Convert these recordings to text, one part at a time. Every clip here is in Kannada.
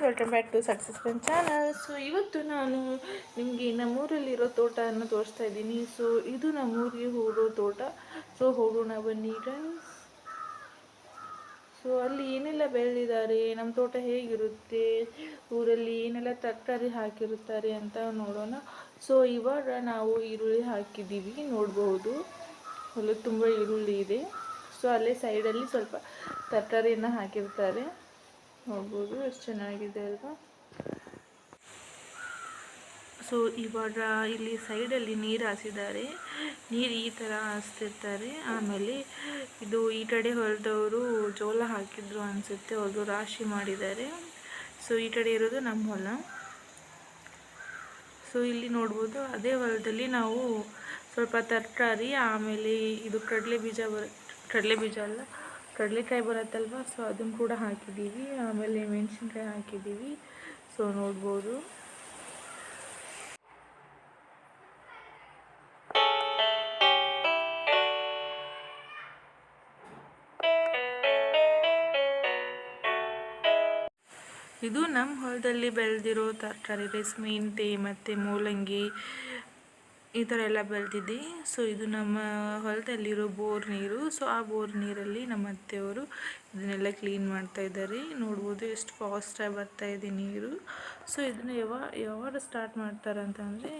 Welcome back to success friend channel. So ಇವತ್ತು ನಾನು ನಿಮಗೆ ನಮ್ಮೂರಲ್ಲಿರೋ ತೋಟವನ್ನು ತೋರಿಸ್ತಾ ಇದ್ದೀನಿ. ಸೊ ಇದು ನಮ್ಮೂರಿಗೆ ಹೋಗೋ ತೋಟ. ಸೊ ಹೋಗೋಣ ಬನ್ನಿ ಗೈಸ್. ಸೊ ಅಲ್ಲಿ ಏನೆಲ್ಲ ಬೆಳೆದಿದ್ದಾರೆ, ನಮ್ಮ ತೋಟ ಹೇಗಿರುತ್ತೆ, ಊರಲ್ಲಿ ಏನೆಲ್ಲ ತರಕಾರಿ ಹಾಕಿರುತ್ತಾರೆ ಅಂತ ನೋಡೋಣ. ಸೊ ಇವಾಗ ನಾವು ಈರುಳ್ಳಿ ಹಾಕಿದ್ದೀವಿ, ನೋಡಬಹುದು. ಅಲ್ಲಿ ತುಂಬ ಈರುಳ್ಳಿ ಇದೆ. ಸೊ ಅಲ್ಲೇ ಸೈಡಲ್ಲಿ ಸ್ವಲ್ಪ ತರಕಾರಿಯನ್ನು ಹಾಕಿರ್ತಾರೆ, ನೋಡ್ಬೋದು ಎಷ್ಟು ಚೆನ್ನಾಗಿದೆ ಅಲ್ವಾ. ಸೊ ಇವಾಗ ಇಲ್ಲಿ ಸೈಡಲ್ಲಿ ನೀರು ಹಾಸಿದ್ದಾರೆ, ನೀರು ಈ ಥರ ಹಾಸ್ತಿರ್ತಾರೆ. ಆಮೇಲೆ ಇದು ಈ ಕಡೆ ಹೊಲದವರು ಜೋಳ ಹಾಕಿದ್ರು ಅನಿಸುತ್ತೆ, ಅವರು ರಾಶಿ ಮಾಡಿದ್ದಾರೆ. ಸೊ ಈ ಕಡೆ ಇರೋದು ನಮ್ಮ ಹೊಲ. ಸೊ ಇಲ್ಲಿ ನೋಡ್ಬೋದು, ಅದೇ ಹೊಲದಲ್ಲಿ ನಾವು ಸ್ವಲ್ಪ ತರಕಾರಿ, ಆಮೇಲೆ ಇದು ಕಡಲೆ ಬೀಜ ಅಲ್ಲ, ಕಡಲೆಕಾಯಿ ಬರುತ್ತಲ್ವ, ಸೊ ಅದನ್ನು ಕೂಡ ಹಾಕಿದ್ದೀವಿ. ಆಮೇಲೆ ಮೆಣಸಿನ್ಕಾಯಿ ಹಾಕಿದ್ದೀವಿ. ಸೊ ನೋಡ್ಬೋದು. ಇದು ನಮ್ಮ ಹೊಲದಲ್ಲಿ ಬೆಳೆದಿರೋ ತರಕಾರಿ, ಮೆಂತೆ ಮತ್ತು ಮೂಲಂಗಿ ಈ ಥರ ಎಲ್ಲ ಬೆಳೆದಿದೆ. ಸೊ ಇದು ನಮ್ಮ ಹೊಲದಲ್ಲಿರೋ ಬೋರ್ ನೀರು. ಸೊ ಆ ಬೋರ್ ನೀರಲ್ಲಿ ನಮ್ಮ ಅತ್ತೆಯವರು ಇದನ್ನೆಲ್ಲ ಕ್ಲೀನ್ ಮಾಡ್ತಾ ಇದ್ದಾರೆ. ನೋಡ್ಬೋದು ಎಷ್ಟು ಫಾಸ್ಟಾಗಿ ಬರ್ತಾ ಇದೆ ನೀರು. ಸೊ ಇದನ್ನು ಯಾವಾಗ ಸ್ಟಾರ್ಟ್ ಮಾಡ್ತಾರೆ ಅಂತಂದರೆ,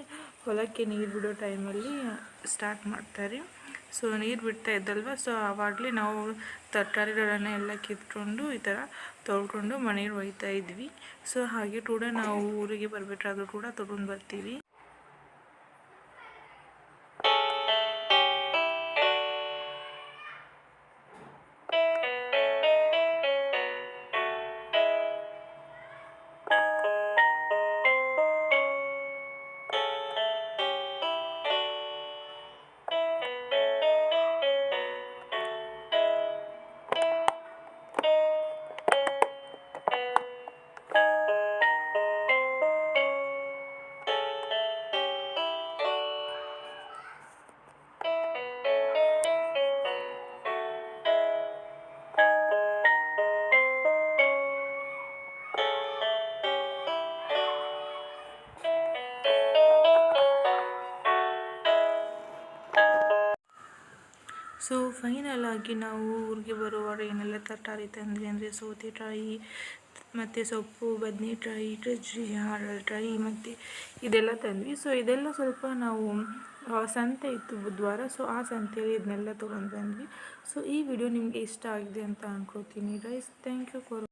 ಹೊಲಕ್ಕೆ ನೀರು ಬಿಡೋ ಟೈಮಲ್ಲಿ ಸ್ಟಾರ್ಟ್ ಮಾಡ್ತಾರೆ. ಸೊ ನೀರು ಬಿಡ್ತಾ ಇದ್ದಲ್ವ, ಸೊ ಆವಾಗಲೇ ನಾವು ತರಕಾರಿಗಳನ್ನು ಎಲ್ಲ ಕಿತ್ಕೊಂಡು ಈ ಥರ ತೊಳ್ಕೊಂಡು ಮನೆಗೆ ಒಯ್ತಾ ಇದ್ವಿ. ಸೊ ಹಾಗೆ ಕೂಡ ನಾವು ಊರಿಗೆ ಬರಬೇಕಾದ್ರೂ ಕೂಡ ತೊಗೊಂಡು ಬರ್ತೀವಿ. ಸೊ ಫೈನಲ್ ಆಗಿ ನಾವು ಊರಿಗೆ ಬರುವಾಗ ಏನೆಲ್ಲ ತರಕಾರಿ ತಂದ್ವಿ ಅಂದರೆ, ಸೌತೆಕಾಯಿ ಮತ್ತು ಸೊಪ್ಪು, ಬದನೆಕಾಯಿ, ಗಜ್ರಿ, ಹಾಗಲಕಾಯಿ ಮತ್ತು ಇದೆಲ್ಲ ತಂದ್ವಿ. ಸೊ ಇದೆಲ್ಲ ಸ್ವಲ್ಪ ನಾವು ಸಂತೆ ಇತ್ತು ಬುಧವಾರ. ಸೊ ಆ ಸಂತೆಯಲ್ಲಿ ಇದನ್ನೆಲ್ಲ ತೊಗೊಂಡು ಬಂದ್ವಿ. ಸೊ ಈ ವಿಡಿಯೋ ನಿಮಗೆ ಇಷ್ಟ ಆಗಿದೆ ಅಂತ ಅನ್ಕೋತೀನಿ ಗೈಸ್. Thank you for